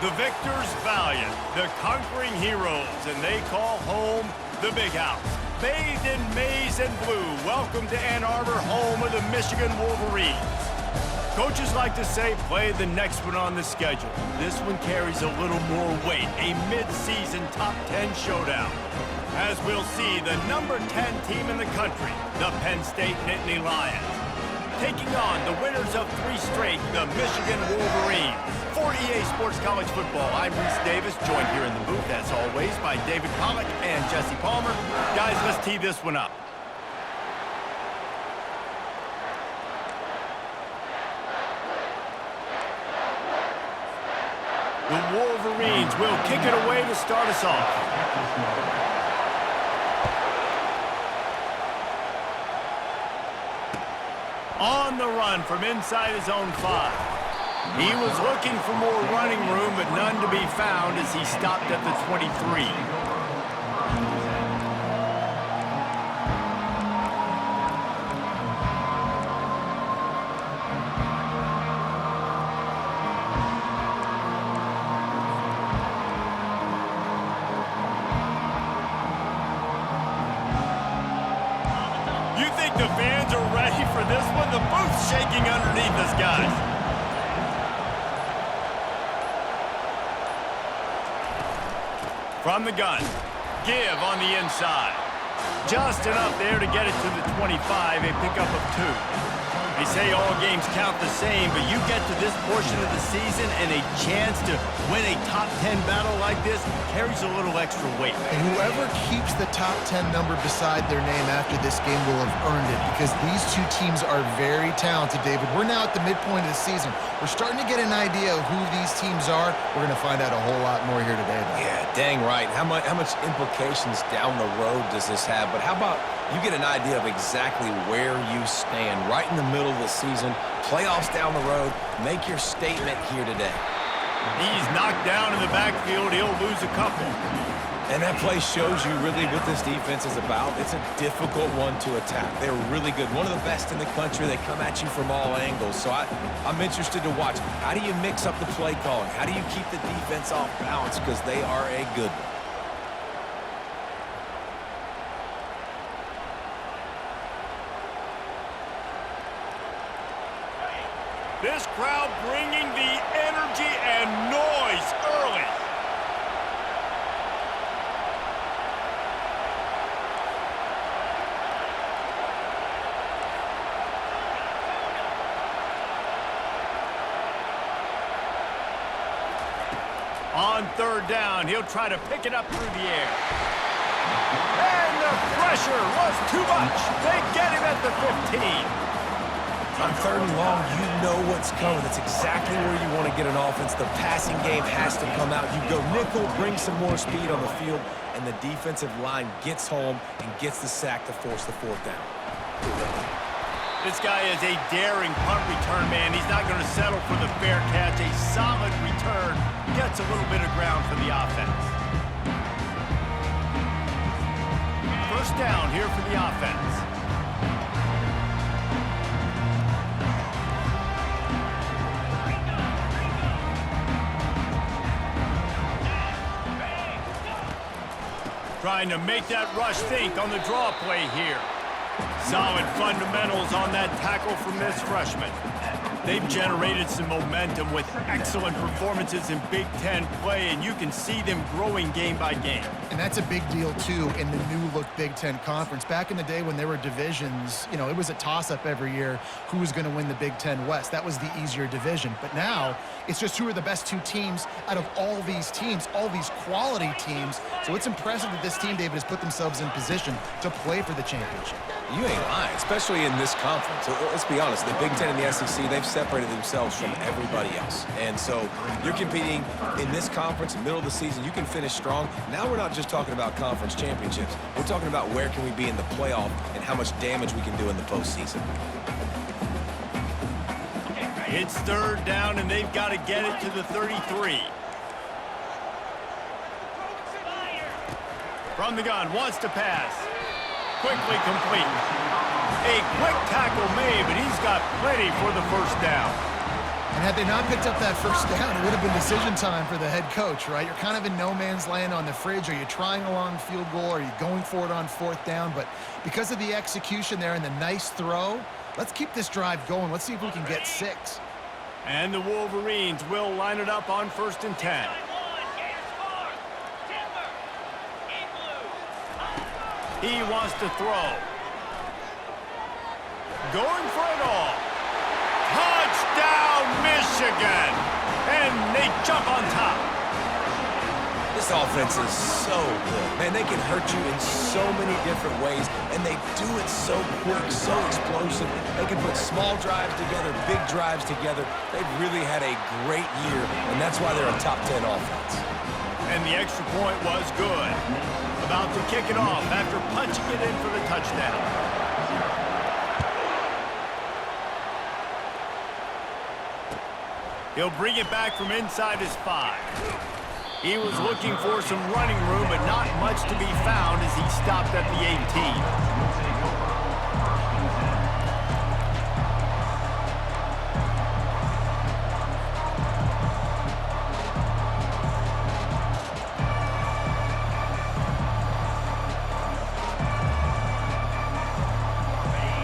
The victors valiant, the conquering heroes, and they call home the Big House. Bathed in maize and blue, welcome to Ann Arbor, home of the Michigan Wolverines. Coaches like to say, play the next one on the schedule. This one carries a little more weight, a mid-season top 10 showdown. As we'll see, the number 10 team in the country, the Penn State Nittany Lions, taking on the winners of 3 straight, the Michigan Wolverines. For EA Sports College Football, I'm Reese Davis, joined here in the booth, as always, by David Pollack and Jesse Palmer. Guys, let's tee this one up. The Wolverines will kick it away to start us off. On the run from inside his own 5. He was looking for more running room, but none to be found as he stopped at the 23. You think the fans are ready for this one? The booth's shaking underneath us, guys. From the gun, give on the inside. Just enough there to get it to the 25, a pickup of 2. They say all games count the same, but you get to this portion of the season and a chance to win a top 10 battle like this carries a little extra weight. And whoever keeps the top 10 number beside their name after this game will have earned it, because these two teams are very talented, David. We're now at the midpoint of the season. We're starting to get an idea of who these teams are. We're going to find out a whole lot more here today, though. Yeah, dang right. How much implications down the road does this have? But how about you get an idea of exactly where you stand right in the middle of the season, playoffs down the road, make your statement here today. He's knocked down in the backfield. He'll lose a couple. And that play shows you really what this defense is about. It's a difficult one to attack. They're really good. One of the best in the country. They come at you from all angles. So I'm interested to watch. How do you mix up the play calling? How do you keep the defense off balance? Because they are a good one. This crowd bringing the energy and noise early. On 3rd down, he'll try to pick it up through the air. And the pressure was too much. They get him at the 15. On 3rd and long, you know what's coming. That's exactly where you want to get an offense. The passing game has to come out. You go nickel, bring some more speed on the field, and the defensive line gets home and gets the sack to force the 4th down. This guy is a daring punt return man. He's not going to settle for the fair catch. A solid return gets a little bit of ground for the offense. 1st down here for the offense. Trying to make that rush think on the draw play here. Solid fundamentals on that tackle from this freshman. They've generated some momentum with excellent performances in Big Ten play, and you can see them growing game by game. And that's a big deal, too, in the new-look Big Ten Conference. Back in the day when there were divisions, you know, it was a toss-up every year who was going to win the Big Ten West. That was the easier division. But now, it's just who are the best 2 teams out of all these teams, all these quality teams. So it's impressive that this team, David, has put themselves in position to play for the championship. You ain't lying, especially in this conference. Let's be honest, the Big Ten and the SEC, they've separated themselves from everybody else. And so you're competing in this conference, middle of the season, you can finish strong. Now we're not just talking about conference championships. We're talking about where can we be in the playoff and how much damage we can do in the postseason. It's 3rd down, and they've got to get it to the 33. From the gun, wants to pass. Quickly complete. A quick tackle made, but he's got plenty for the 1st down. And had they not picked up that first down, it would have been decision time for the head coach, right? You're kind of in no man's land on the fridge. Are you trying a long field goal? Are you going for it on fourth down? But because of the execution there and the nice throw, let's keep this drive going. Let's see if we can get 6. And the Wolverines will line it up on 1st and 10. He wants to throw. Going for it all. Touchdown, Michigan! And they jump on top. This offense is so good. Man, they can hurt you in so many different ways, and they do it so quick, so explosive. They can put small drives together, big drives together. They've really had a great year, and that's why they're a top 10 offense. And the extra point was good. About to kick it off after punching it in for the touchdown. He'll bring it back from inside his 5. He was looking for some running room, but not much to be found as he stopped at the 18.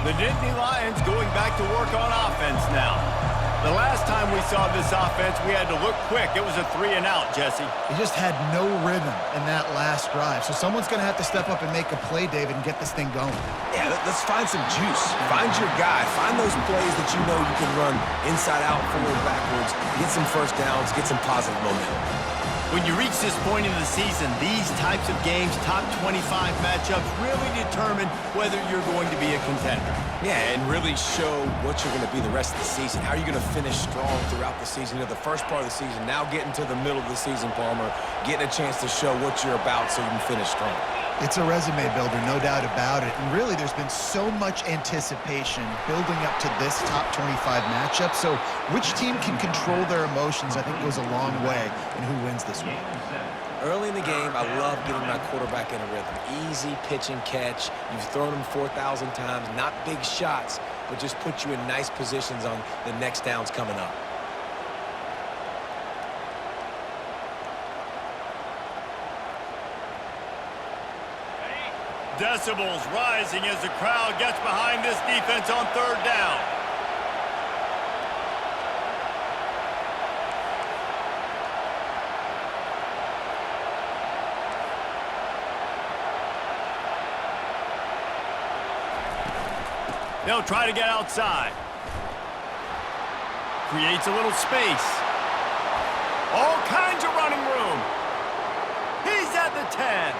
The Nittany Lions going back to work on offense now. The last time we saw this offense, we had to look quick. It was a 3-and-out, Jesse. He just had no rhythm in that last drive. So someone's going to have to step up and make a play, David, and get this thing going. Yeah, let's find some juice. Find your guy. Find those plays that you know you can run inside out, forward, backwards, get some first downs, get some positive momentum. When you reach this point in the season, these types of games, top 25 matchups, really determine whether you're going to be a contender. Yeah, and really show what you're going to be the rest of the season. How are you going to finish strong throughout the season? You know, the first part of the season, now getting to the middle of the season, Palmer, getting a chance to show what you're about so you can finish strong. It's a resume builder, no doubt about it. And really, there's been so much anticipation building up to this top 25 matchup. So which team can control their emotions, I think, goes a long way in who wins this week. Early in the game, I love getting my quarterback in a rhythm. Easy pitch and catch. You've thrown them 4,000 times. Not big shots, but just put you in nice positions on the next downs coming up. Decibels rising as the crowd gets behind this defense on 3rd down. They'll try to get outside. Creates a little space. All kinds of running room. He's at the 10.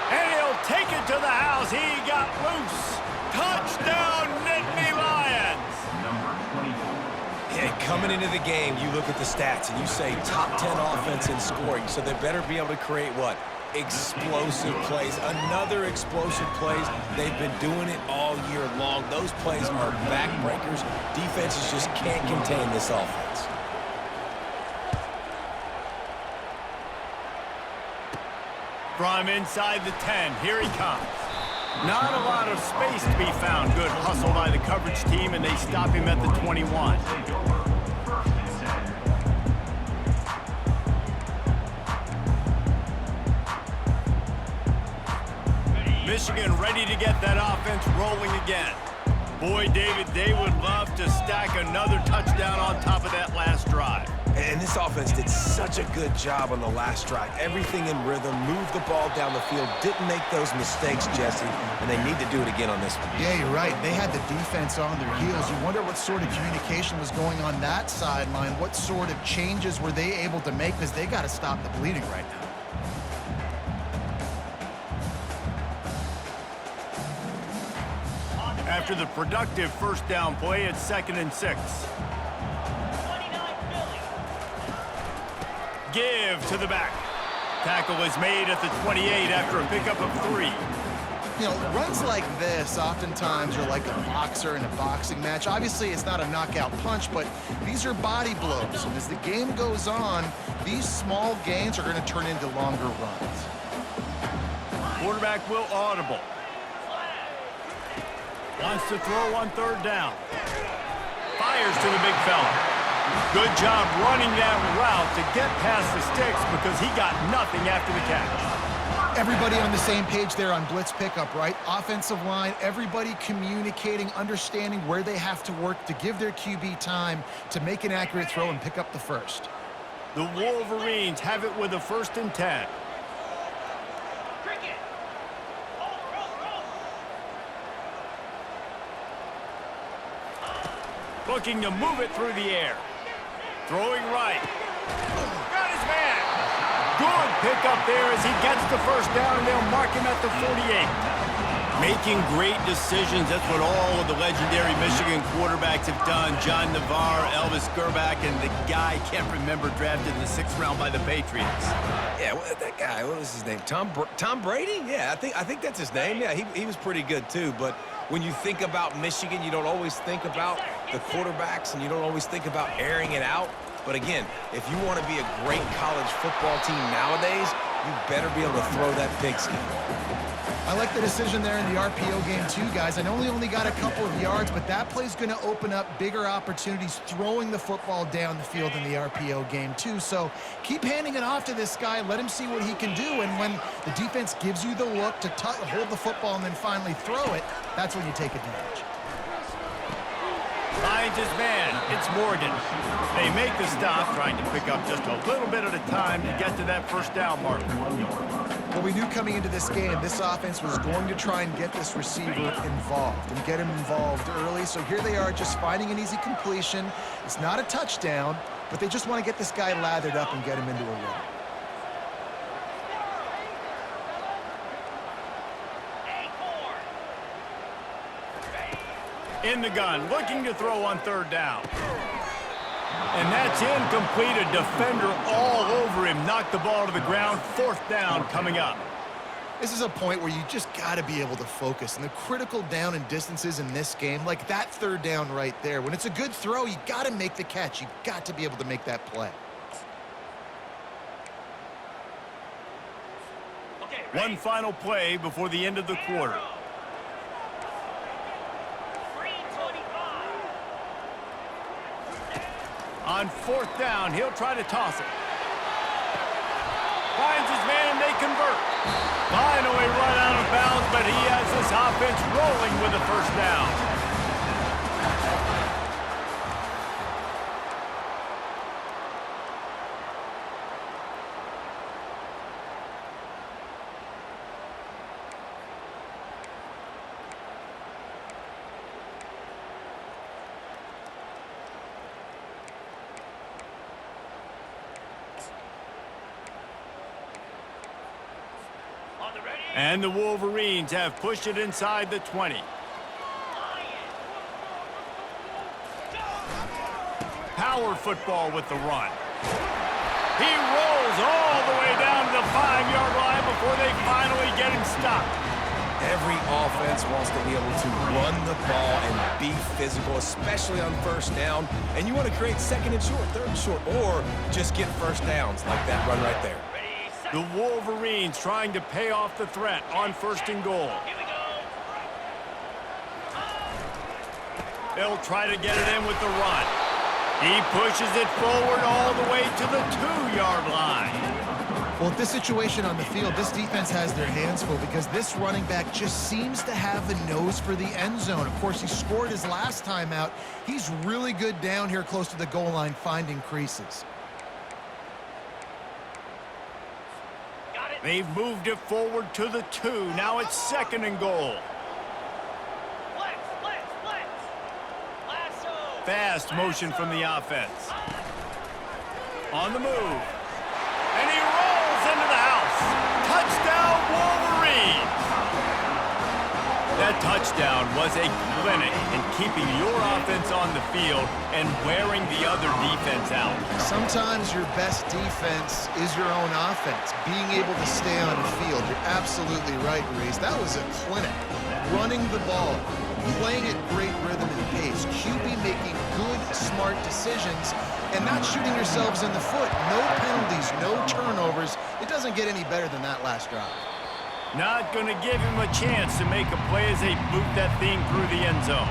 And he'll take it to the house. He got loose. Touchdown, Nittany Lions. Yeah, coming into the game, you look at the stats and you say top 10 offense in scoring. So they better be able to create what? Explosive plays. Another explosive plays. They've been doing it all year long. Those plays are backbreakers. Defenses just can't contain this offense. From inside the 10, here he comes. Not a lot of space to be found. Good hustle by the coverage team, and they stop him at the 21. Michigan ready to get that offense rolling again. Boy, David, they would love to stack another touchdown on top of that last drive. And this offense did such a good job on the last drive. Everything in rhythm, moved the ball down the field, didn't make those mistakes, Jesse, and they need to do it again on this one. Yeah, you're right. They had the defense on their heels. You wonder what sort of communication was going on that sideline. What sort of changes were they able to make, because they got to stop the bleeding right now. After the productive first down play, it's 2nd and 6. Give to the back. Tackle is made at the 28 after a pickup of 3. You know, runs like this oftentimes are like a boxer in a boxing match. Obviously, it's not a knockout punch, but these are body blows. And as the game goes on, these small gains are going to turn into longer runs. Quarterback will audible. Wants to throw on 3rd down. Fires to the big fella. Good job running that route to get past the sticks because he got nothing after the catch. Everybody on the same page there on blitz pickup, right? Offensive line, everybody communicating, understanding where they have to work to give their QB time to make an accurate throw and pick up the first. The Wolverines have it with a 1st and 10. Looking to move it through the air. Throwing right. Got his man. Good pickup there as he gets the 1st down, and they'll mark him at the 48. Making great decisions. That's what all of the legendary Michigan quarterbacks have done. John Navarre, Elvis Gerbach, and the guy, can't remember, drafted in the 6th round by the Patriots. Yeah, that guy, what was his name? Tom Brady? Yeah, I think that's his name. Yeah, he was pretty good too. But when you think about Michigan, you don't always think about the quarterbacks, and you don't always think about airing it out. But again, if you want to be a great college football team nowadays, you better be able to throw that pigskin. I like the decision there in the RPO game too, guys. I know he only got a couple of yards, but that play's going to open up bigger opportunities throwing the football down the field in the RPO game too. So keep handing it off to this guy. Let him see what he can do. And when the defense gives you the look to hold the football and then finally throw it, that's when you take advantage. Finds his man. It's Morgan. They make the stop, trying to pick up just a little bit at a time to get to that 1st down marker. Well, we knew coming into this game, this offense was going to try and get this receiver involved and get him involved early. So here they are just finding an easy completion. It's not a touchdown, but they just want to get this guy lathered up and get him into a rhythm. In the gun, looking to throw on 3rd down. And that's incomplete. A defender all over him. Knocked the ball to the ground. 4th down coming up. This is a point where you just got to be able to focus. And the critical down and distances in this game, like that 3rd down right there, when it's a good throw, you got to make the catch. You got to be able to make that play. One final play before the end of the quarter. On 4th down, he'll try to toss it. Finds his man, and they convert. Finally run out of bounds, but he has this offense rolling with a 1st down. And the Wolverines have pushed it inside the 20. Power football with the run. He rolls all the way down to the 5-yard line before they finally get him stopped. Every offense wants to be able to run the ball and be physical, especially on 1st down. And you want to create 2nd and short, 3rd and short, or just get 1st downs like that run right there. The Wolverines trying to pay off the threat on 1st and goal. They'll try to get it in with the run. He pushes it forward all the way to the 2-yard line. Well, at this situation on the field, this defense has their hands full because this running back just seems to have a nose for the end zone. Of course, he scored his last time out. He's really good down here close to the goal line finding creases. They've moved it forward to the 2. Now it's 2nd and goal. Fast motion from the offense. On the move. And he rolls into the house. Touchdown, Wolverines! That touchdown was a clinic in keeping your offense on the field and wearing the other defense out. Sometimes your best defense is your own offense, being able to stay on the field. You're absolutely right, Reese. That was a clinic. Running the ball, playing at great rhythm and pace, QB making good, smart decisions, and not shooting yourselves in the foot. No penalties, no turnovers. It doesn't get any better than that last drive. Not going to give him a chance to make a play as they boot that thing through the end zone.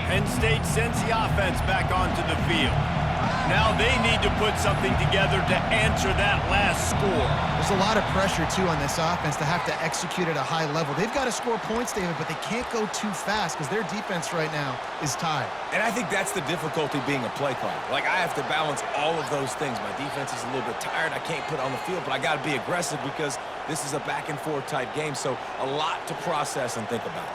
Penn State sends the offense back onto the field. Now they need to put something together to answer that last score. There's a lot of pressure, too, on this offense to have to execute at a high level. They've got to score points, David, but they can't go too fast because their defense right now is tired. And I think that's the difficulty being a play caller. Like, I have to balance all of those things. My defense is a little bit tired. I can't put it on the field, but I got to be aggressive because this is a back-and-forth type game, so a lot to process and think about.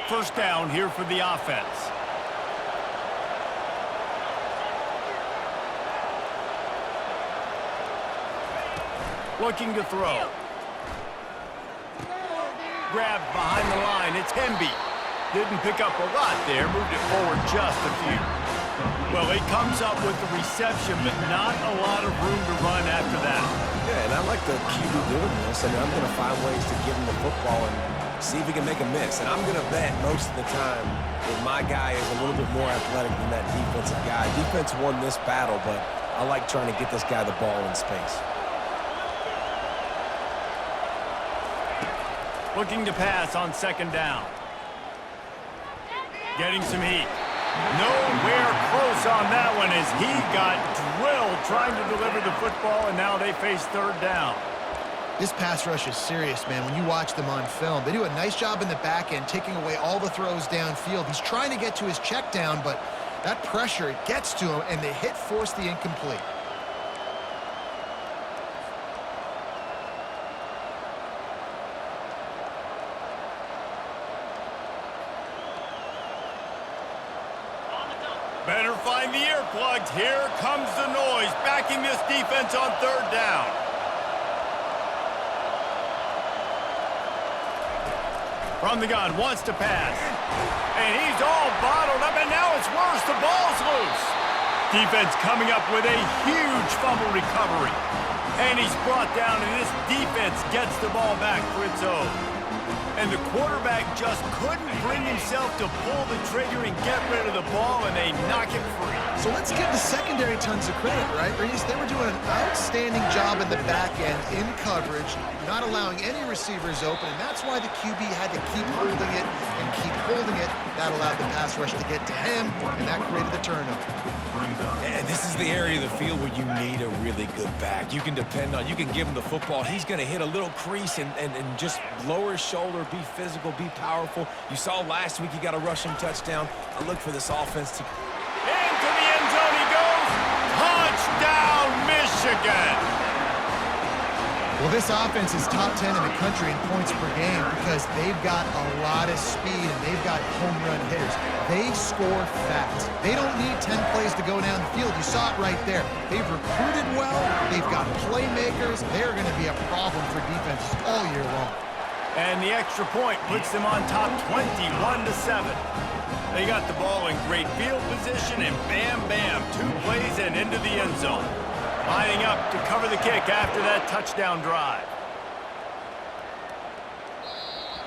First down here for the offense. Looking to throw. Grabbed behind the line. It's Hemby. Didn't pick up a lot there. Moved it forward just a few. Well, he comes up with the reception, but not a lot of room to run after that. Yeah, and I like the QB doing this. I mean, I'm going to find ways to give him the football and see if he can make a miss. And I'm going to bet most of the time that my guy is a little bit more athletic than that defensive guy. Defense won this battle, but I like trying to get this guy the ball in space. Looking to pass on second down. Getting some heat. Nowhere close on that one as he got drilled trying to deliver the football, and now they face third down. This pass rush is serious, man. When you watch them on film, they do a nice job in the back end, taking away all the throws downfield. He's trying to get to his check down, but that pressure, it gets to him, and the hit forced the incomplete. Better find the earplugs. Here comes the noise, backing this defense on third down. From the gun, wants to pass. And he's all bottled up, and now it's worse. The ball's loose. Defense coming up with a huge fumble recovery. And he's brought down, and this defense gets the ball back for its own. And the quarterback just couldn't bring himself to pull the trigger and get rid of the ball, and they knock it free. So let's give the secondary tons of credit, right, Reese? They were doing an outstanding job in the back end, in coverage, not allowing any receivers open, and that's why the QB had to keep holding it and keep holding it. That allowed the pass rush to get to him, and that created the turnover. And this is the area of the field where you need a really good back. You can depend on, you can give him the football. He's going to hit a little crease and just lower his shoulder, be physical, be powerful. You saw last week he got a rushing touchdown. I look for this offense to... Into the end zone he goes. Touchdown, Michigan. Well, this offense is top 10 in the country in points per game because they've got a lot of speed and they've got home run hitters. They score fast. They don't need 10 plays to go down the field. You saw it right there. They've recruited well. They've got playmakers. They're going to be a problem for defenses all year long. And the extra point puts them on top 21-7. They got the ball in great field position, and bam, bam, 2 plays and into the end zone. Lining up to cover the kick after that touchdown drive.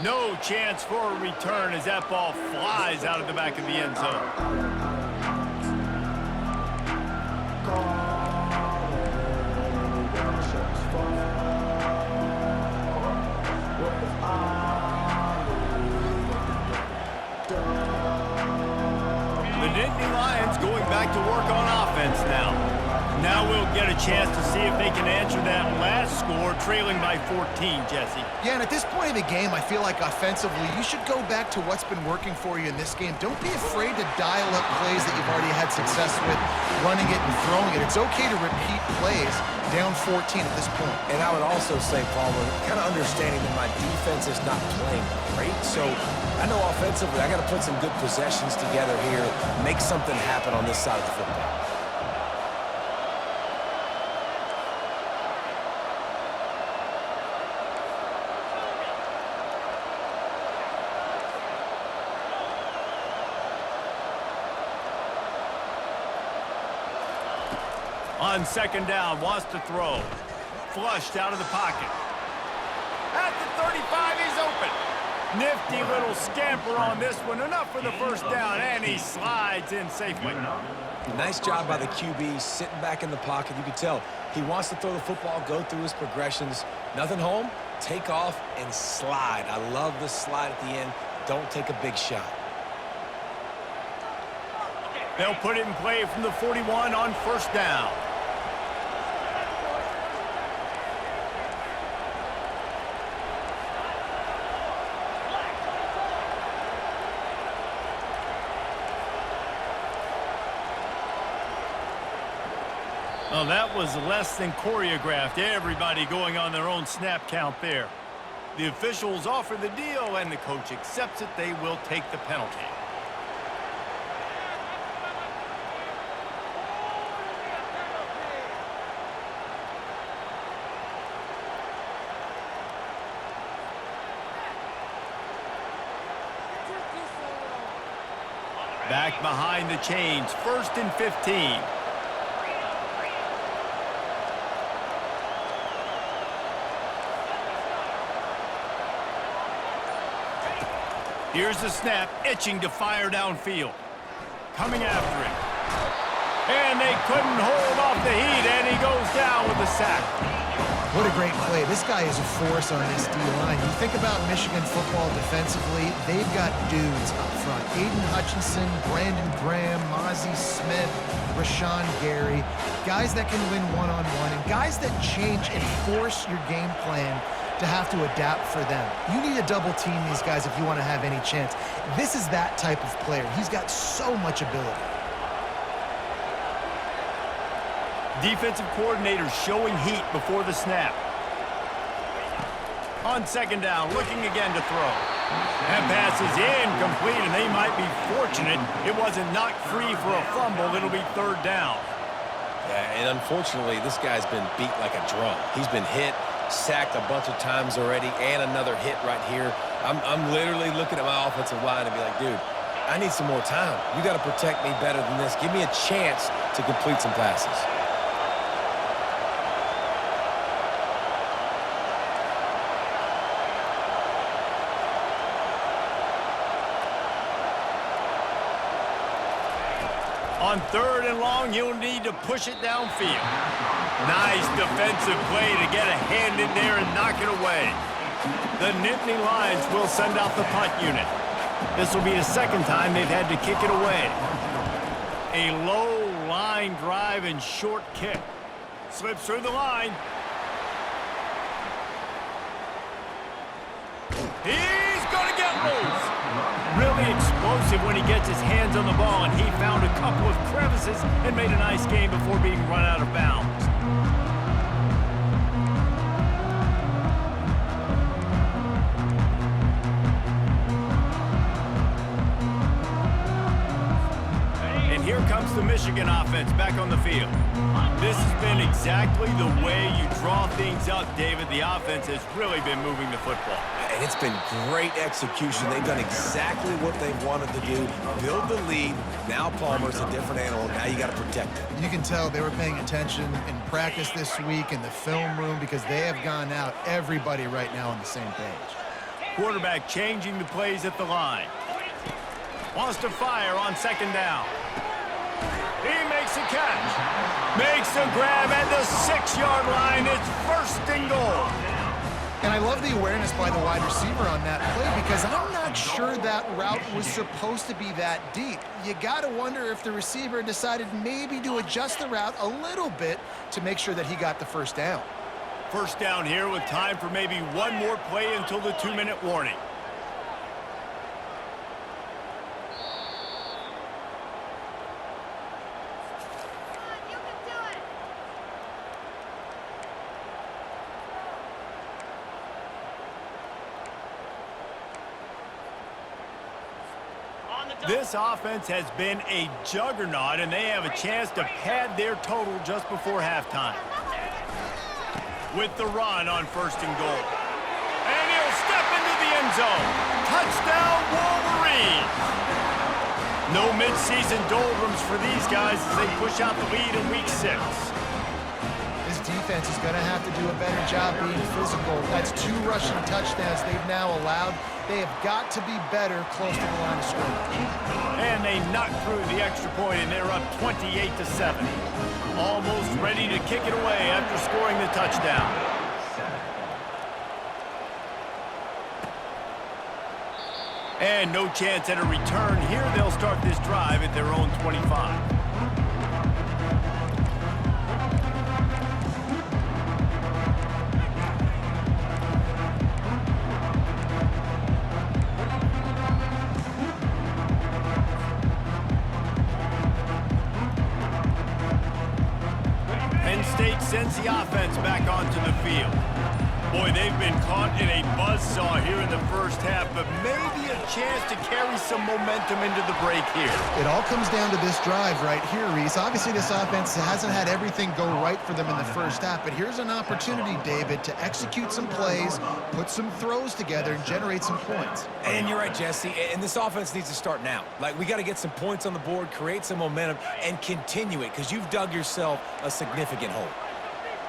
No chance for a return as that ball flies out of the back of the end zone. The Nittany Lions going back to work on offense now. Now we'll get a chance to see if they can answer that last score, trailing by 14, Jesse. Yeah, and at this point in the game, I feel like offensively, you should go back to what's been working for you in this game. Don't be afraid to dial up plays that you've already had success with, running it and throwing it. It's okay to repeat plays down 14 at this point. And I would also say, Palmer, kind of understanding that my defense is not playing great, so I know offensively I got to put some good possessions together here, make something happen on this side of the football. On second down, wants to throw. Flushed out of the pocket. At the 35, he's open. Nifty little scamper on this one. Enough for the first down, and he slides in safely. Nice job by the QB, sitting back in the pocket. You can tell he wants to throw the football, go through his progressions. Nothing home, take off and slide. I love the slide at the end. Don't take a big shot. They'll put it in play from the 41 on first down. Well, that was less than choreographed. Everybody going on their own snap count there. The officials offer the deal, and the coach accepts it. They will take the penalty. Back behind the chains, 1st and 15. Here's the snap, itching to fire downfield. Coming after him. And they couldn't hold off the heat, and he goes down with the sack. What a great play. This guy is a force on this D-line. You think about Michigan football defensively, they've got dudes up front. Aiden Hutchinson, Brandon Graham, Mozzie Smith, Rashawn Gary. Guys that can win one-on-one, and guys that change and force your game plan to have to adapt for them. You need to double team these guys if you want to have any chance. This is that type of player. He's got so much ability. Defensive coordinator showing heat before the snap. On 2nd down, looking again to throw. That pass is incomplete, and they might be fortunate it wasn't knocked free for a fumble. It'll be 3rd down. Yeah, and unfortunately, this guy's been beat like a drum. He's been hit, sacked a bunch of times already, and another hit right here. I'm literally looking at my offensive line and be like, dude, I need some more time. You got to protect me better than this. Give me a chance to complete some passes. On 3rd and long, you'll need to push it downfield. Nice defensive play to get a hand in there and knock it away. The Nittany Lions will send out the punt unit. This will be the 2nd time they've had to kick it away. A low line drive and short kick. Slips through the line. He's going to get loose. Really explosive when he gets his hands on the ball, and he found a couple of crevices and made a nice game before being run out of bounds. And here comes the Michigan offense back on the field. This has been exactly the way you draw things up, David. The offense has really been moving the football. And it's been great execution. They've done exactly what they wanted to do. Build the lead. Now Palmer's a different animal. Now you got to protect it. You can tell they were paying attention in practice this week in the film room because they have gone out, everybody right now on the same page. Quarterback changing the plays at the line. Wants to fire on 2nd down. He makes a catch. Makes a grab at the 6-yard line. It's 1st and goal. And I love the awareness by the wide receiver on that play because I'm not sure that route was supposed to be that deep. You got to wonder if the receiver decided maybe to adjust the route a little bit to make sure that he got the 1st down. 1st down here with time for maybe one more play until the 2-minute warning. This offense has been a juggernaut, and they have a chance to pad their total just before halftime. With the run on 1st and goal. And he'll step into the end zone. Touchdown, Wolverines! No midseason doldrums for these guys as they push out the lead in Week 6. This defense is going to have to do a better job being physical. That's 2 rushing touchdowns they've now allowed. They have got to be better close to the line of scrimmage. And they knocked through the extra point, and they're up 28-7. Almost ready to kick it away after scoring the touchdown. And no chance at a return here. They'll start this drive at their own 25. Penn State sends the offense back onto the field. Boy, they've been caught in a buzzsaw here in the first half, but maybe a chance to carry some momentum into the break here. It all comes down to this drive right here, Reese. Obviously, this offense hasn't had everything go right for them in the first half, but here's an opportunity, David, to execute some plays, put some throws together, and generate some points. And you're right, Jesse, and this offense needs to start now. Like, we got to get some points on the board, create some momentum, and continue it, because you've dug yourself a significant hole.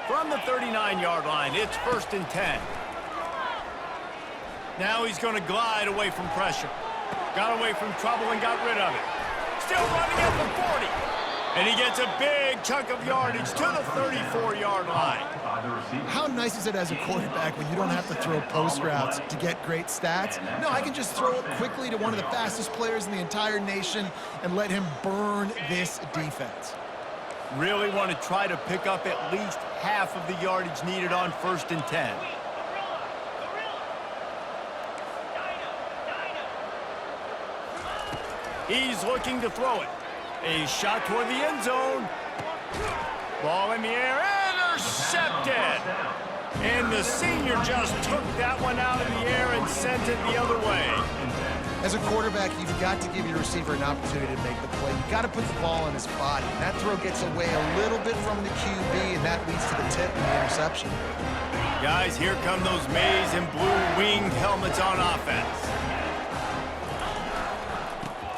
From the 39-yard line, it's 1st and 10. Now he's going to glide away from pressure. Got away from trouble and got rid of it. Still running at the 40. And he gets a big chunk of yardage to the 34-yard line. How nice is it as a quarterback when you don't have to throw post routes to get great stats? No, I can just throw it quickly to one of the fastest players in the entire nation and let him burn this defense. Really want to try to pick up at least half of the yardage needed on 1st and 10. He's looking to throw it. A shot toward the end zone. Ball in the air, intercepted. And the senior just took that one out of the air and sent it the other way. As a quarterback, you've got to give your receiver an opportunity to make the play. You've got to put the ball on his body. That throw gets away a little bit from the QB, and that leads to the tip and the interception. Guys, here come those maize and blue winged helmets on offense.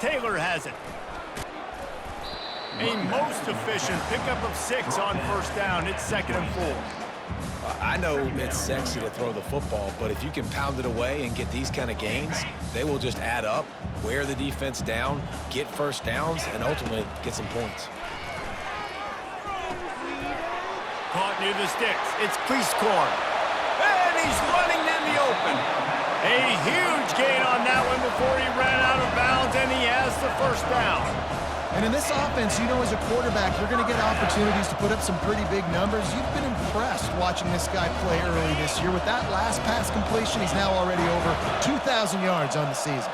Taylor has it. A most efficient pickup of 6 on 1st down. It's 2nd and 4. I know it's sexy to throw the football, but if you can pound it away and get these kind of gains, they will just add up, wear the defense down, get 1st downs, and ultimately get some points. Caught near the sticks. It's Cleescorn. And he's running in the open. A huge gain on that one before he ran out of bounds, and he has the 1st down. And in this offense, you know, as a quarterback, you're going to get opportunities to put up some pretty big numbers. You've been impressed watching this guy play early this year. With that last pass completion, he's now already over 2,000 yards on the season.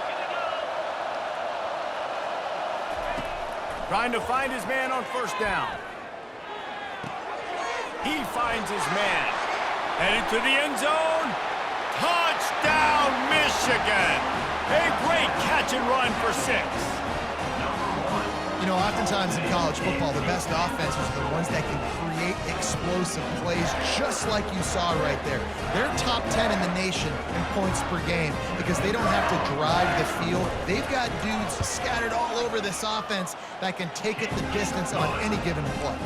Trying to find his man on 1st down. He finds his man. Headed to the end zone. Touchdown, Michigan! A great catch and run for 6. You know, oftentimes in college football, the best offenses are the ones that can create explosive plays, just like you saw right there. They're top 10 in the nation in points per game because they don't have to drive the field. They've got dudes scattered all over this offense that can take it the distance on any given play.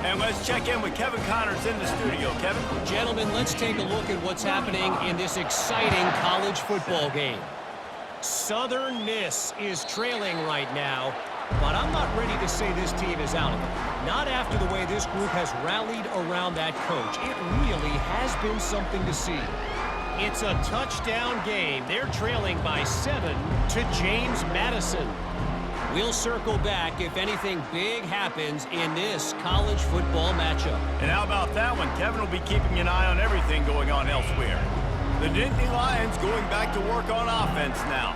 And let's check in with Kevin Connors in the studio. Kevin? Gentlemen, let's take a look at what's happening in this exciting college football game. Southern Miss is trailing right now, but I'm not ready to say this team is out of it. Not after the way this group has rallied around that coach. It really has been something to see. It's a touchdown game. They're trailing by 7 to James Madison. We'll circle back if anything big happens in this college football matchup. And how about that one? Kevin will be keeping an eye on everything going on elsewhere. The Nittany Lions going back to work on offense now.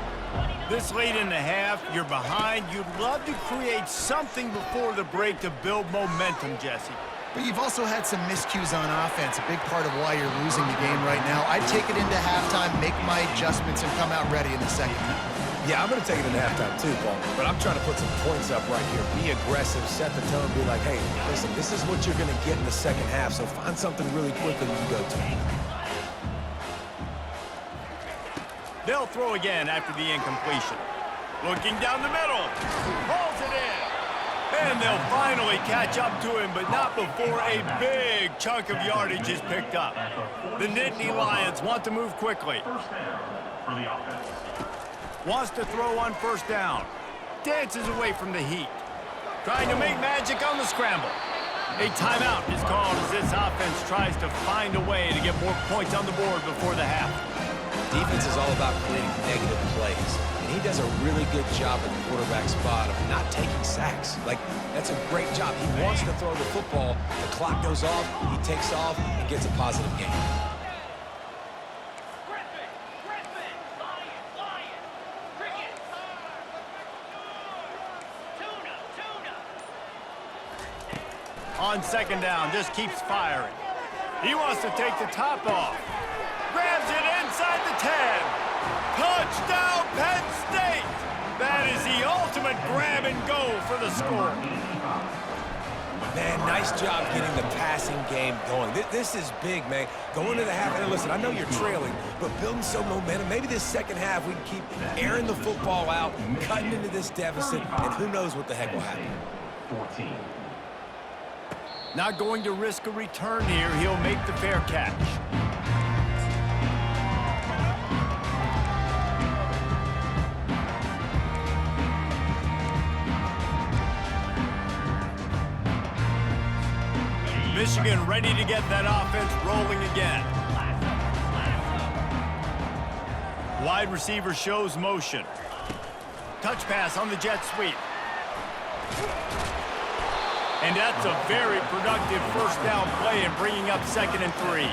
This late in the half, you're behind. You'd love to create something before the break to build momentum, Jesse. But you've also had some miscues on offense, a big part of why you're losing the game right now. I'd take it into halftime, make my adjustments, and come out ready in the second half. Yeah, I'm going to take it into halftime too, Paul. But I'm trying to put some points up right here. Be aggressive, set the tone, be like, hey, listen, this is what you're going to get in the second half, so find something really quickly you can go to. They'll throw again after the incompletion. Looking down the middle. Pulls it in. And they'll finally catch up to him, but not before a big chunk of yardage is picked up. The Nittany Lions want to move quickly. Wants to throw on 1st down. Dances away from the heat. Trying to make magic on the scramble. A timeout is called as this offense tries to find a way to get more points on the board before the half. Defense is all about creating negative plays. And he does a really good job at the quarterback spot of not taking sacks. Like, that's a great job. He wants to throw the football. The clock goes off, he takes off, and gets a positive gain. On second down, just keeps firing. He wants to take the top off. Grabs it inside the 10. Touchdown, Penn State! That is the ultimate grab and go for the score. Man, nice job getting the passing game going. This is big, man. Going to the half, and listen, I know you're trailing, but building some momentum. Maybe this second half we can keep airing the football out, cutting into this deficit, and who knows what the heck will happen. 14. Not going to risk a return here. He'll make the fair catch. Michigan ready to get that offense rolling again. Wide receiver shows motion. Touch pass on the jet sweep. And that's a very productive first down play in bringing up 2nd and 3.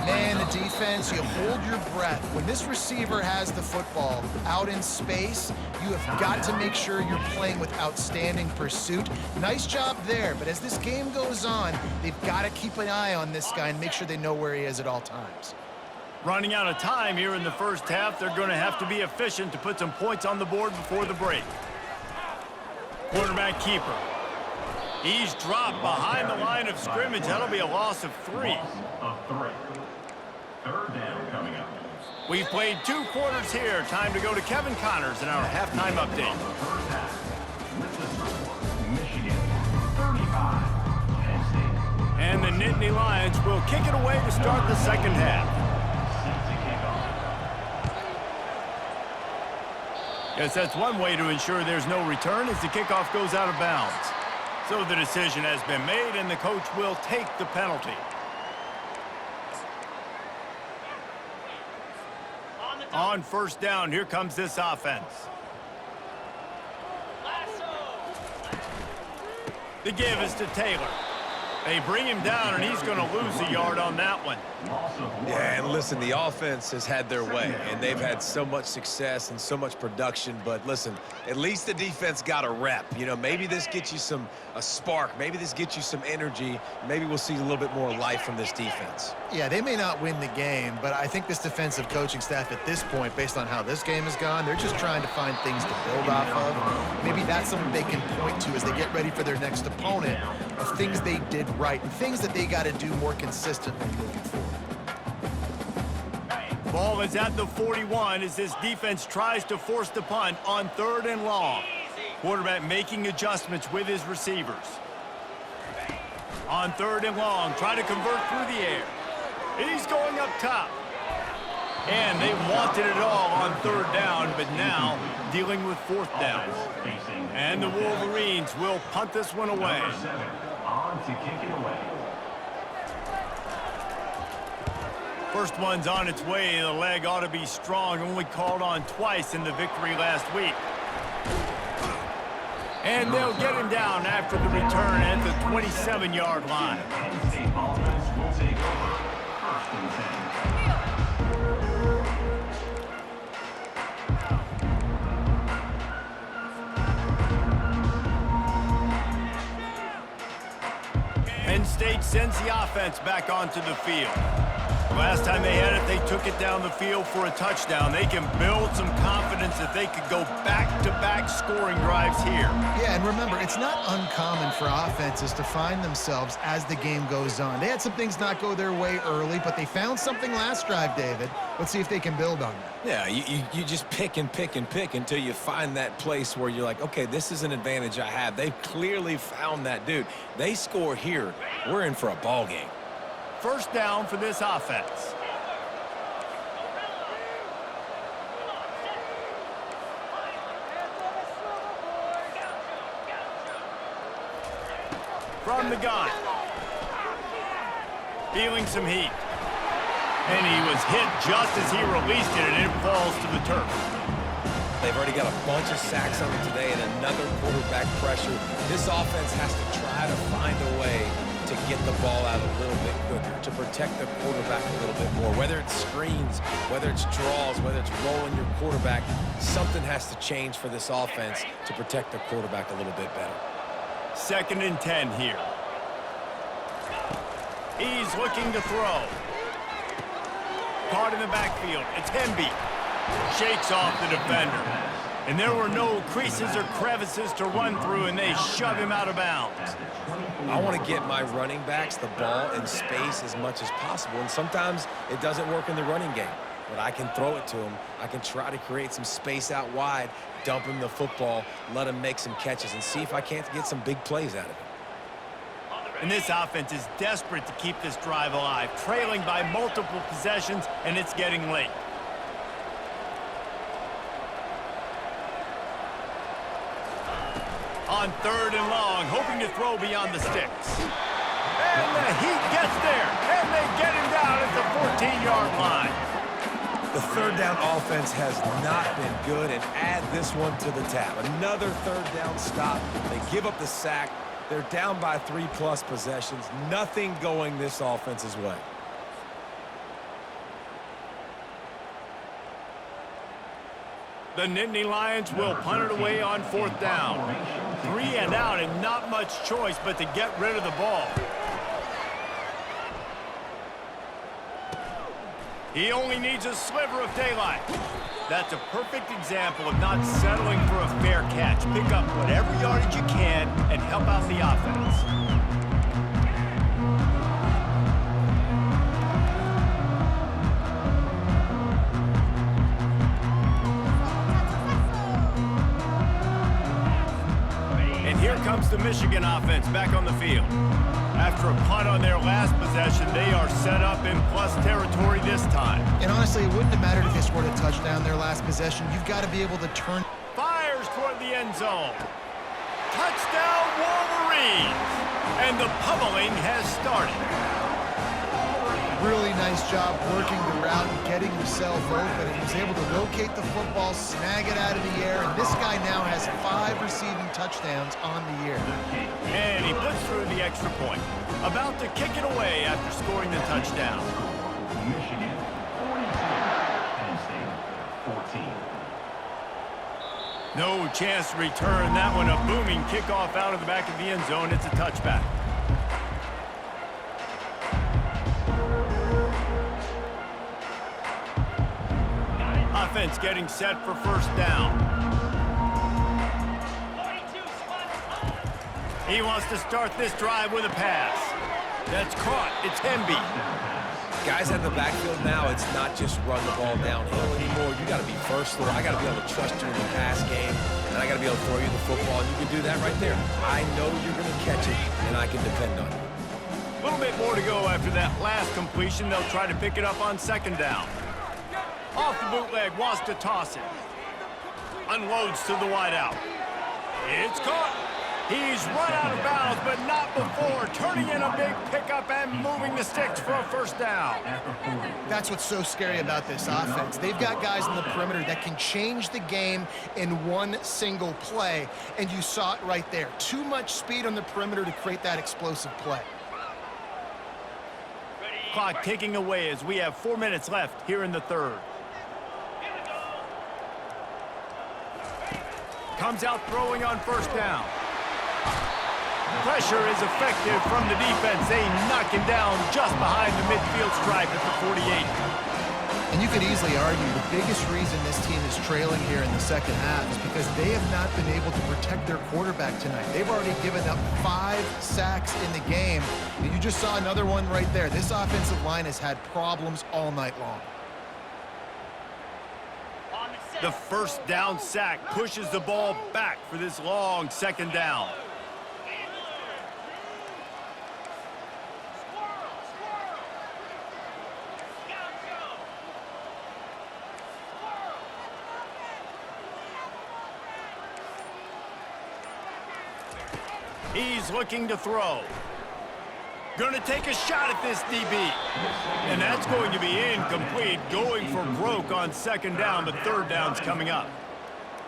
Man, the defense, you hold your breath. When this receiver has the football out in space, you have got to make sure you're playing with outstanding pursuit. Nice job there, but as this game goes on, they've got to keep an eye on this guy and make sure they know where he is at all times. Running out of time here in the first half, they're going to have to be efficient to put some points on the board before the break. Quarterback keeper. He's dropped behind the line of scrimmage. That'll be a loss of 3. Third down coming up. We've played 2 quarters here. Time to go to Kevin Connors in our halftime update. Michigan, 35. Penn State. And the Nittany Lions will kick it away to start the second half. Guess that's one way to ensure there's no return as the kickoff goes out of bounds. So the decision has been made, and the coach will take the penalty. On first down, here comes this offense. The give is to Taylor. They bring him down, and he's going to lose a yard on that one. Yeah, and listen, the offense has had their way, and they've had so much success and so much production. But listen, at least the defense got a rep. You know, maybe this gets you a spark. Maybe this gets you some energy. Maybe we'll see a little bit more life from this defense. Yeah, they may not win the game, but I think this defensive coaching staff at this point, based on how this game has gone, they're just trying to find things to build off of. Maybe that's something they can point to as they get ready for their next opponent, of things they did right and things that they got to do more consistently moving forward. Ball is at the 41 as this defense tries to force the punt on 3rd and long. Quarterback making adjustments with his receivers. On 3rd and long, try to convert through the air. He's going up top. And they wanted it all on 3rd down, but now dealing with 4th down. And the Wolverines will punt this one away. On to kick it away. First one's on its way. The leg ought to be strong. Only called on twice in the victory last week. And they'll get him down after the return at the 27-yard line. Penn State offense will take over. 1st and 10. Penn State sends the offense back onto the field. Last time they had it, they took it down the field for a touchdown. They can build some confidence that they could go back-to-back scoring drives here. Yeah, and remember, it's not uncommon for offenses to find themselves as the game goes on. They had some things not go their way early, but they found something last drive, David. Let's see if they can build on that. Yeah, you just pick and pick and pick until you find that place where you're like, okay, this is an advantage I have. They've clearly found that, dude. They score here, we're in for a ball game. First down for this offense. From the gun. Feeling some heat. And he was hit just as he released it, and it falls to the turf. They've already got a bunch of sacks on them today and another quarterback pressure. This offense has to try to find a way to get the ball out a little bit quicker, to protect the quarterback a little bit more. Whether it's screens, whether it's draws, whether it's rolling your quarterback, something has to change for this offense to protect the quarterback a little bit better. 2nd and 10 here. He's looking to throw. Caught in the backfield. It's Hemby. Shakes off the defender. And there were no creases or crevices to run through, and they shove him out of bounds. I want to get my running backs the ball in space as much as possible, and sometimes it doesn't work in the running game. But I can throw it to him. I can try to create some space out wide, dump him the football, let him make some catches, and see if I can't get some big plays out of it. And this offense is desperate to keep this drive alive, trailing by multiple possessions, and it's getting late. On 3rd and long, hoping to throw beyond the sticks. And the Heat gets there, and they get him down at the 14-yard line. The 3rd down offense has not been good, and add this one to the tab. Another 3rd down stop. They give up the sack. They're down by 3+ possessions. Nothing going this offense's way. The Nittany Lions will punt it away on 4th down. 3 and out, and not much choice but to get rid of the ball. He only needs a sliver of daylight. That's a perfect example of not settling for a fair catch. Pick up whatever yardage you can and help out the offense. Here comes the Michigan offense back on the field. After a punt on their last possession, they are set up in plus territory this time. And honestly, it wouldn't have mattered if they scored a touchdown their last possession. You've got to be able to turn. Fires toward the end zone. Touchdown Wolverines! And the pummeling has started. Really nice job working the route and getting himself open. And he was able to locate the football, snag it out of the air, and this guy now has 5 receiving touchdowns on the year. And he puts through the extra point. About to kick it away after scoring the touchdown. Michigan 42, Penn State 14. No chance to return that one. A booming kickoff out of the back of the end zone. It's a touchback. Offense getting set for 1st down. He wants to start this drive with a pass. That's caught. It's Hemby. Guys at the backfield now, it's not just run the ball downhill anymore. You got to be first throw. I got to be able to trust you in the pass game, and I got to be able to throw you the football, and you can do that right there. I know you're going to catch it, and I can depend on you. A little bit more to go after that last completion. They'll try to pick it up on 2nd down. Off the bootleg, wants to toss it. Unloads to the wideout. It's caught. He's run out of bounds, but not before turning in a big pickup and moving the sticks for a 1st down. That's what's so scary about this offense. They've got guys in the perimeter that can change the game in one single play, and you saw it right there. Too much speed on the perimeter to create that explosive play. Clock ticking away as we have 4 minutes left here in the 3rd. Comes out throwing on 1st down. Pressure is effective from the defense. They knock him down just behind the midfield stripe at the 48. And you could easily argue the biggest reason this team is trailing here in the 2nd half is because they have not been able to protect their quarterback tonight. They've already given up 5 sacks in the game. And you just saw another one right there. This offensive line has had problems all night long. The 1st down sack pushes the ball back for this long 2nd down. He's looking to throw. Going to take a shot at this DB. And that's going to be incomplete. Going for broke on 2nd down, but 3rd down's coming up.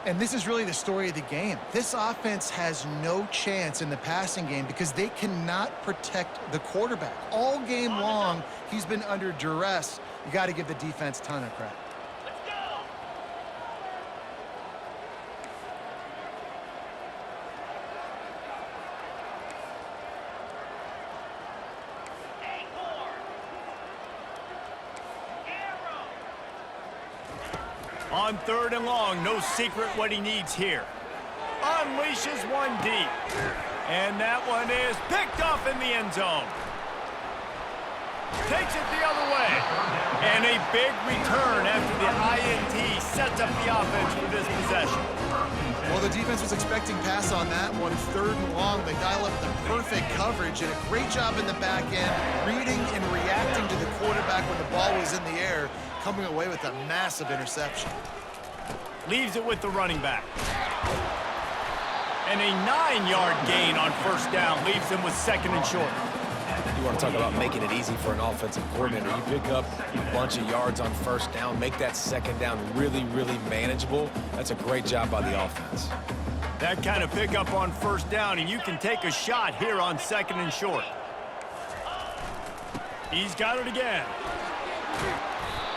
And this is really the story of the game. This offense has no chance in the passing game because they cannot protect the quarterback. All game long, he's been under duress. You got to give the defense a ton of credit. On 3rd and long, no secret what he needs here. Unleashes one deep. And that one is picked off in the end zone. Takes it the other way. And a big return after the INT sets up the offense for this possession. Well, the defense was expecting pass on that one. 3rd and long, they dial up the perfect coverage and a great job in the back end, reading and reacting to the quarterback when the ball was in the air, coming away with a massive interception. Leaves it with the running back. And a 9-yard gain on 1st down leaves him with 2nd and short. You want to talk about making it easy for an offensive coordinator. You pick up a bunch of yards on 1st down, make that 2nd down really, really manageable. That's a great job by the offense. That kind of pickup on 1st down, and you can take a shot here on 2nd and short. He's got it again.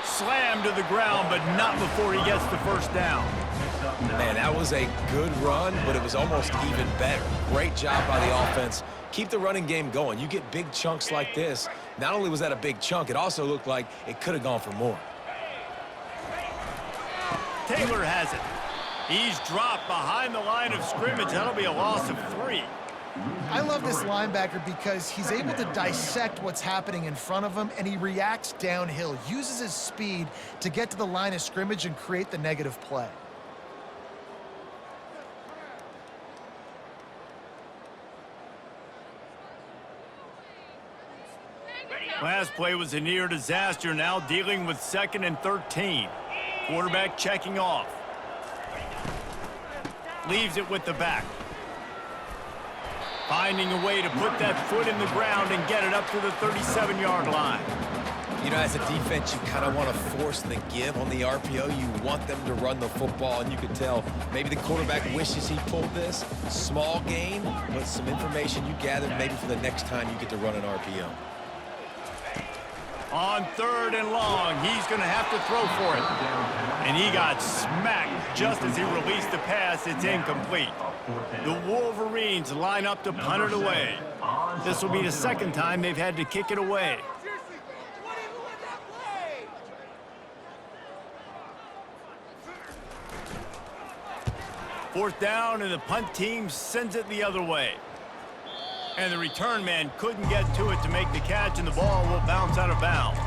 Slammed to the ground, but not before he gets the 1st down. Man, that was a good run, but it was almost even better. Great job by the offense. Keep the running game going. You get big chunks like this. Not only was that a big chunk, it also looked like it could have gone for more. Taylor has it. He's dropped behind the line of scrimmage. That'll be a loss of 3. I love this linebacker because he's able to dissect what's happening in front of him, and he reacts downhill, uses his speed to get to the line of scrimmage and create the negative play. Last play was a near disaster, now dealing with 2nd and 13. Quarterback checking off. Leaves it with the back. Finding a way to put that foot in the ground and get it up to the 37-yard line. You know, as a defense, you kind of want to force the give on the RPO. You want them to run the football, and you can tell maybe the quarterback wishes he pulled this. Small gain, but some information you gathered maybe for the next time you get to run an RPO. On 3rd and long, he's going to have to throw for it. And he got smacked just as he released the pass. It's incomplete. The Wolverines line up to punt it away. This will be the 2nd time they've had to kick it away. Fourth down, and the punt team sends it the other way. And the return man couldn't get to it to make the catch, and the ball will bounce out of bounds.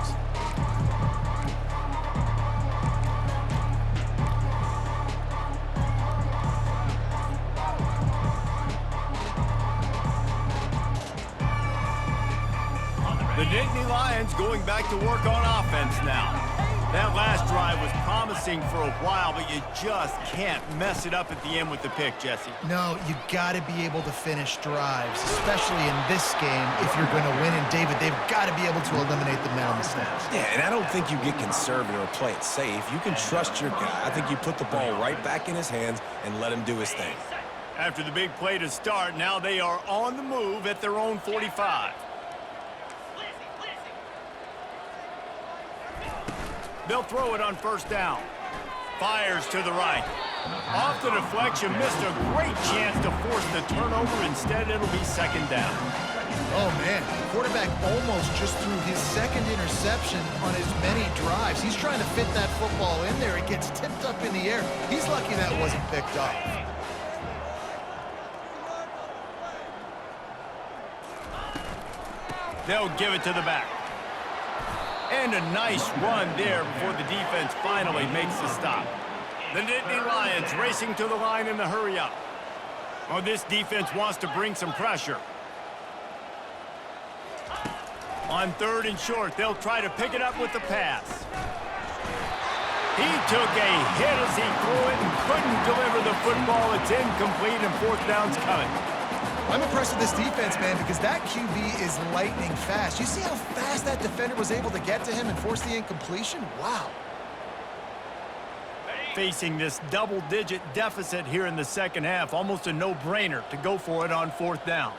The Nittany Lions going back to work on offense now. That last drive was promising for a while, but you just can't mess it up at the end with the pick, Jesse. No, you got to be able to finish drives, especially in this game if you're going to win. And, David, they've got to be able to eliminate the mental mistakes. Yeah, and I don't think you get conservative or play it safe. You can trust your guy. I think you put the ball right back in his hands and let him do his thing. After the big play to start, now they are on the move at their own 45. They'll throw it on 1st down. Fires to the right. Off the deflection, missed a great chance to force the turnover. Instead, it'll be 2nd down. Oh, man, the quarterback almost just threw his 2nd interception on as many drives. He's trying to fit that football in there. It gets tipped up in the air. He's lucky that wasn't picked off. They'll give it to the back. And a nice run there before the defense finally makes the stop. The Nittany Lions racing to the line in the hurry up. Oh, this defense wants to bring some pressure. On 3rd and short, they'll try to pick it up with the pass. He took a hit as he threw it and couldn't deliver the football. It's incomplete, and 4th down's coming. I'm impressed with this defense, man, because that QB is lightning fast. You see how fast that defender was able to get to him and force the incompletion? Wow. facing this double-digit deficit here in the second half. Almost a no-brainer to go for it on fourth down.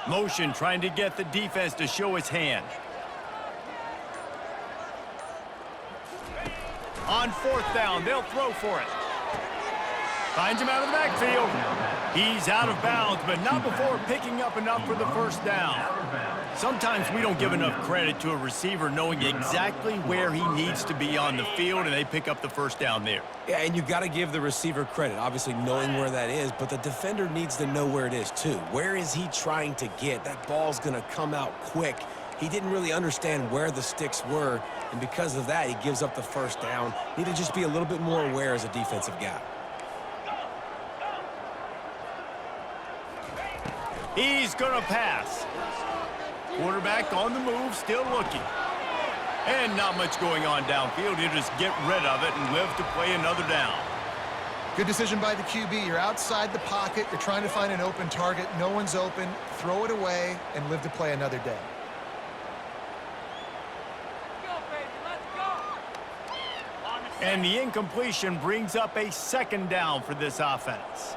Motion trying to get the defense to show its hand. On fourth down, they'll throw for it. Finds him out of the backfield. He's out of bounds, but not before picking up enough for the first down. Sometimes we don't give enough credit to a receiver knowing exactly where he needs to be on the field, and they pick up the first down there. Yeah, and you got to give the receiver credit, obviously knowing where that is, but the defender needs to know where it is too. Where is he trying to get? That ball's going to come out quick. He didn't really understand where the sticks were, and because of that, he gives up the first down. Need to just be a little bit more aware as a defensive guy. He's going to pass. Quarterback on the move, still looking. And not much going on downfield. He'll just get rid of it and live to play another down. Good decision by the QB. You're outside the pocket. You're trying to find an open target. No one's open. Throw it away and live to play another day. And the incompletion brings up a second down for this offense.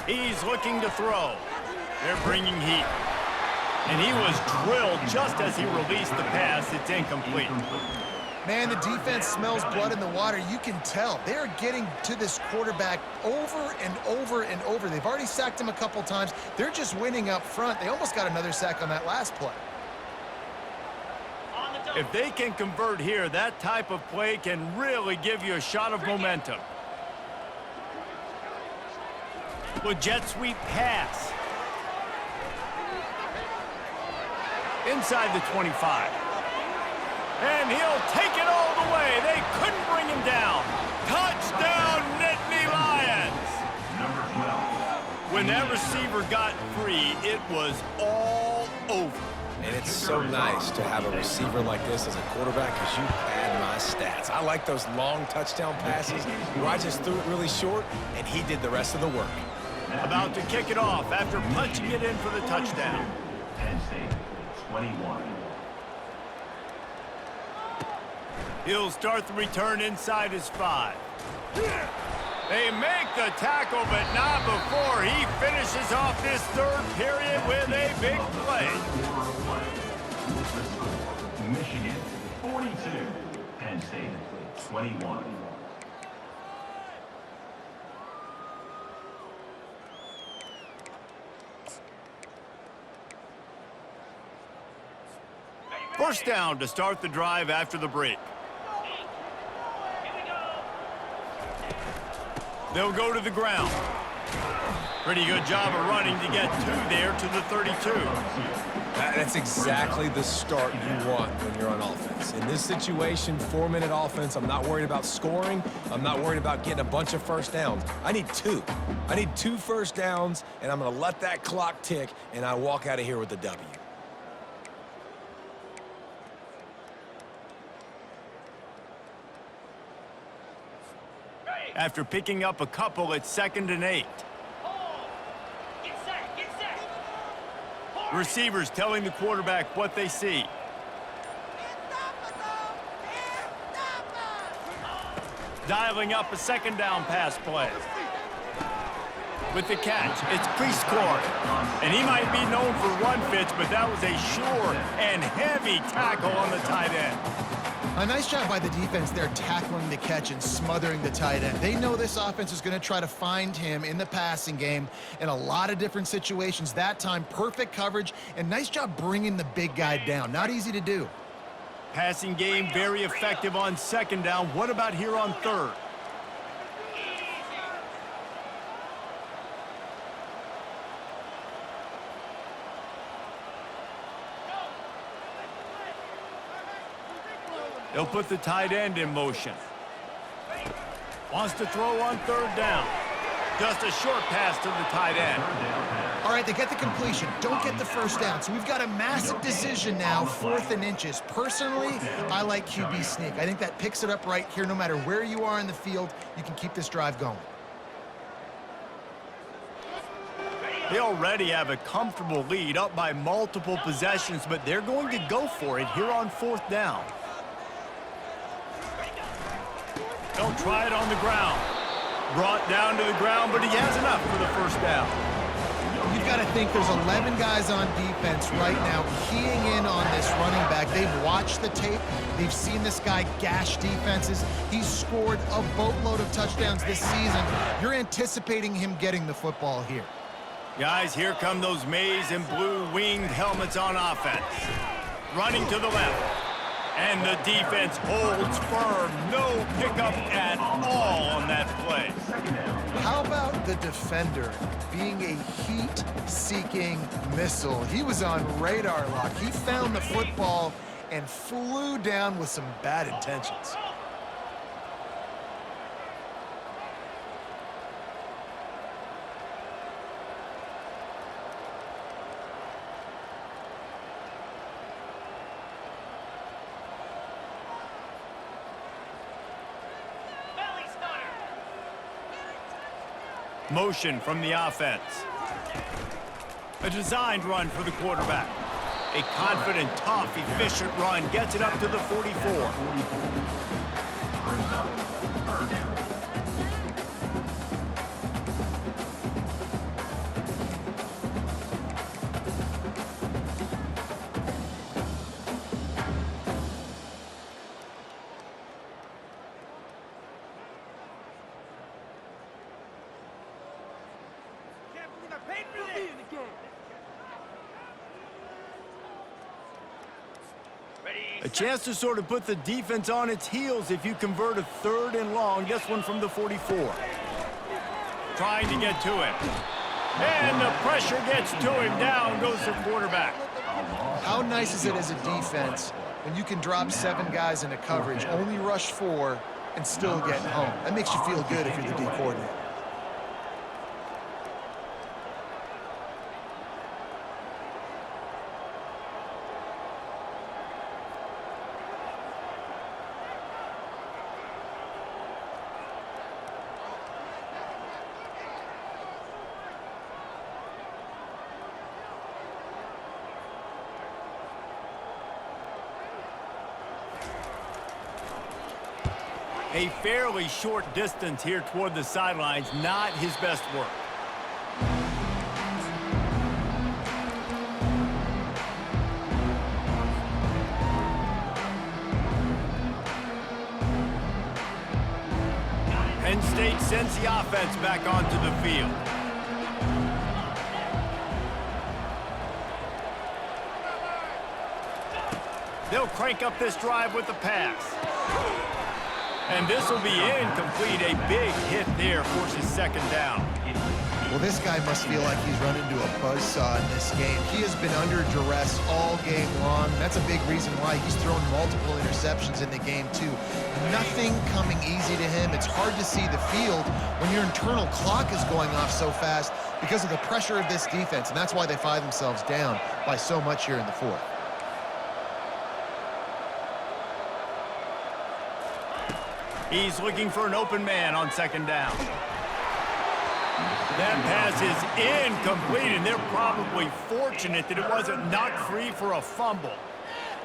He's looking to throw. They're bringing heat. And he was drilled just as he released the pass. It's incomplete. Man, the defense smells blood in the water. You can tell. They're getting to this quarterback over and over and over. They've already sacked him a couple times. They're just winning up front. They almost got another sack on that last play. If they can convert here, that type of play can really give you a shot of momentum. With jet sweep pass. Inside the 25. And he'll take it all the way. They couldn't bring him down. Touchdown, Nittany Lions. Number 12. When that receiver got free, it was all over. And it's so nice to have a receiver like this as a quarterback because you pad my stats. I like those long touchdown passes where I just threw it really short and he did the rest of the work. About to kick it off after punching it in for the touchdown. Penn State, 21. He'll start the return inside his 5. They make the tackle, but not before he finishes off this third period with a big play. Michigan, 42. Penn State, 21. First down to start the drive after the break. They'll go to the ground. Pretty good job of running to get 2 there to the 32. That's exactly the start you want when you're on offense. In this situation, 4-minute offense, I'm not worried about scoring. I'm not worried about getting a bunch of first downs. I need 2. I need 2 first downs, and I'm going to let that clock tick, and I walk out of here with the W. After picking up a couple, it's 2nd and 8. Receivers telling the quarterback what they see. Dialing up a second down pass play. With the catch, it's Prescore. And he might be known for run fits, but that was a sure and heavy tackle on the tight end. A nice job by the defense there tackling the catch and smothering the tight end. They know this offense is going to try to find him in the passing game in a lot of different situations. That time, perfect coverage, and nice job bringing the big guy down. Not easy to do. Passing game very effective on 2nd down. What about here on 3rd? They'll put the tight end in motion. Wants to throw on third down. Just a short pass to the tight end. All right, they get the completion. Don't get the first down. So we've got a massive decision now, 4th and inches. Personally, I like QB sneak. I think that picks it up right here. No matter where you are in the field, you can keep this drive going. They already have a comfortable lead, up by multiple possessions, but they're going to go for it here on 4th down. They'll try it on the ground. Brought down to the ground, but he has enough for the first down. You've got to think there's 11 guys on defense right now keying in on this running back. They've watched the tape. They've seen this guy gash defenses. He's scored a boatload of touchdowns this season. You're anticipating him getting the football here. Guys, here come those maize and blue winged helmets on offense. Running to the left. And the defense holds firm. No pickup at all on that play. How about the defender being a heat-seeking missile? He was on radar lock. He found the football and flew down with some bad intentions. Motion from the offense. A designed run for the quarterback. A confident, tough, efficient run gets it up to the 44. A chance to sort of put the defense on its heels if you convert a 3rd and long. This one from the 44. Trying to get to him. And the pressure gets to him. Down goes the quarterback. How nice is it as a defense when you can drop 7 guys into coverage, only rush 4, and still get home? That makes you feel good if you're the D coordinator. A fairly short distance here toward the sidelines, not his best work. Penn State sends the offense back onto the field. They'll crank up this drive with the pass. And this will be incomplete. A big hit there forces 2nd down. Well, this guy must feel like he's run into a buzzsaw in this game. He has been under duress all game long. That's a big reason why he's thrown multiple interceptions in the game, too. Nothing coming easy to him. It's hard to see the field when your internal clock is going off so fast because of the pressure of this defense, and that's why they find themselves down by so much here in the 4th. He's looking for an open man on 2nd down. That pass is incomplete, and they're probably fortunate that it wasn't knocked free for a fumble.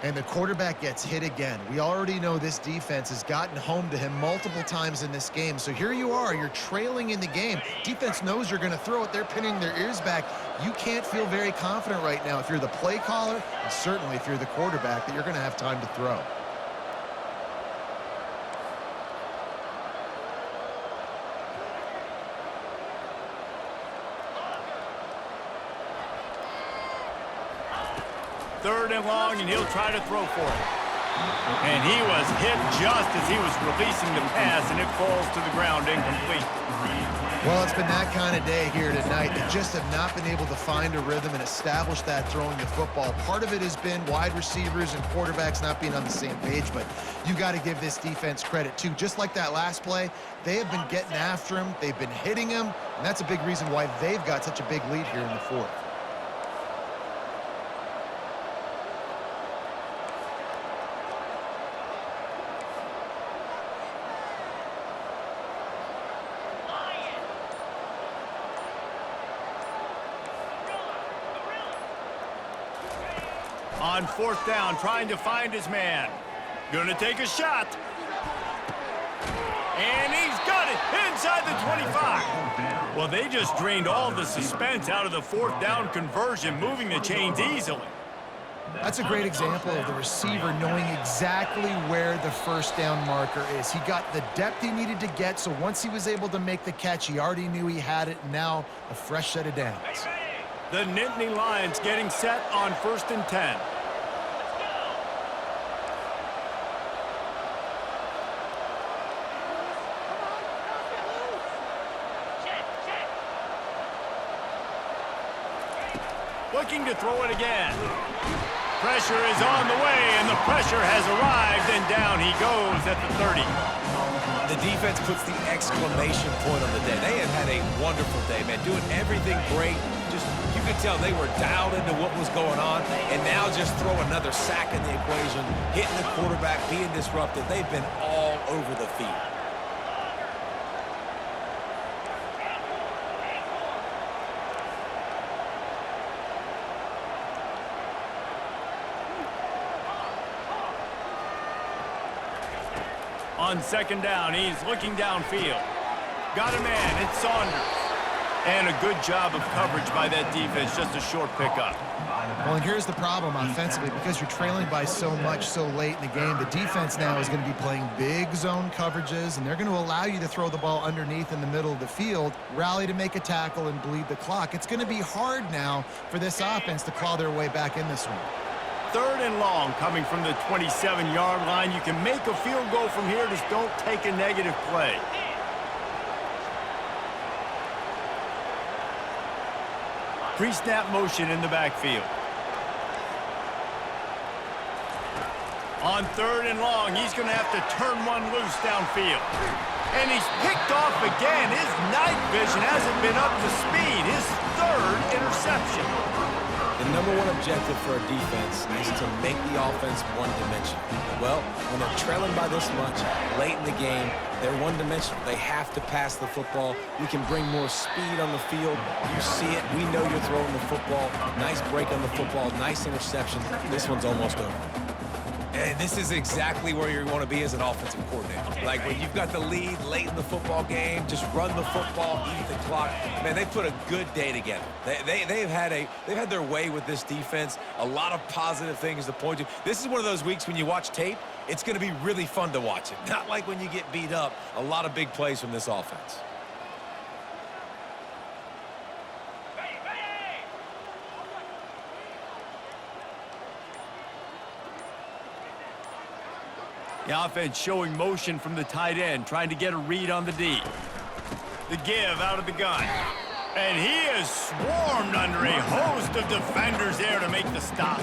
And the quarterback gets hit again. We already know this defense has gotten home to him multiple times in this game. So here you are, you're trailing in the game. Defense knows you're going to throw it. They're pinning their ears back. You can't feel very confident right now if you're the play caller, and certainly if you're the quarterback, that you're going to have time to throw. Third and long, and he'll try to throw for it. And he was hit just as he was releasing the pass, and it falls to the ground incomplete. Well, it's been that kind of day here tonight. They just have not been able to find a rhythm and establish that throwing the football. Part of it has been wide receivers and quarterbacks not being on the same page, but you got to give this defense credit too. Just like that last play, they have been getting after him. They've been hitting him, and that's a big reason why they've got such a big lead here in the fourth. On fourth down, trying to find his man. Gonna take a shot. And he's got it inside the 25. Well, they just drained all the suspense out of the fourth down conversion, moving the chains easily. That's a great example of the receiver knowing exactly where the first down marker is. He got the depth he needed to get, so once he was able to make the catch, he already knew he had it, and now a fresh set of downs. The Nittany Lions getting set on 1st and 10. Looking to throw it again. Pressure is on the way, and the pressure has arrived, and down he goes at the 30. The defense puts the exclamation point on the day. They have had a wonderful day, man, doing everything great. Just, you could tell they were dialed into what was going on, and now just throw another sack in the equation, hitting the quarterback, being disruptive. They've been all over the field. On second down, he's looking downfield. Got a man, it's Saunders. And a good job of coverage by that defense, just a short pickup. Well, and here's the problem offensively. Because you're trailing by so much so late in the game, the defense now is going to be playing big zone coverages, and they're going to allow you to throw the ball underneath in the middle of the field, rally to make a tackle, and bleed the clock. It's going to be hard now for this offense to claw their way back in this one. 3rd and long coming from the 27-yard line. You can make a field goal from here, just don't take a negative play. Pre-snap motion in the backfield. On 3rd and long, he's going to have to turn one loose downfield. And he's picked off again. His night vision hasn't been up to speed. His 3rd interception. The number one objective for a defense is to make the offense one-dimensional. Well, when they're trailing by this much, late in the game, they're one-dimensional. They have to pass the football. You can bring more speed on the field. You see it. We know you're throwing the football. Nice break on the football. Nice interception. This one's almost over. And this is exactly where you want to be as an offensive coordinator. Like when you've got the lead late in the football game, just run the football, eat the clock. Man, they put a good day together. They've had their way with this defense. A lot of positive things to point to. This is one of those weeks when you watch tape, it's going to be really fun to watch it. Not like when you get beat up. A lot of big plays from this offense. The offense showing motion from the tight end, trying to get a read on the D. The give out of the gun. And he is swarmed under a host of defenders there to make the stop.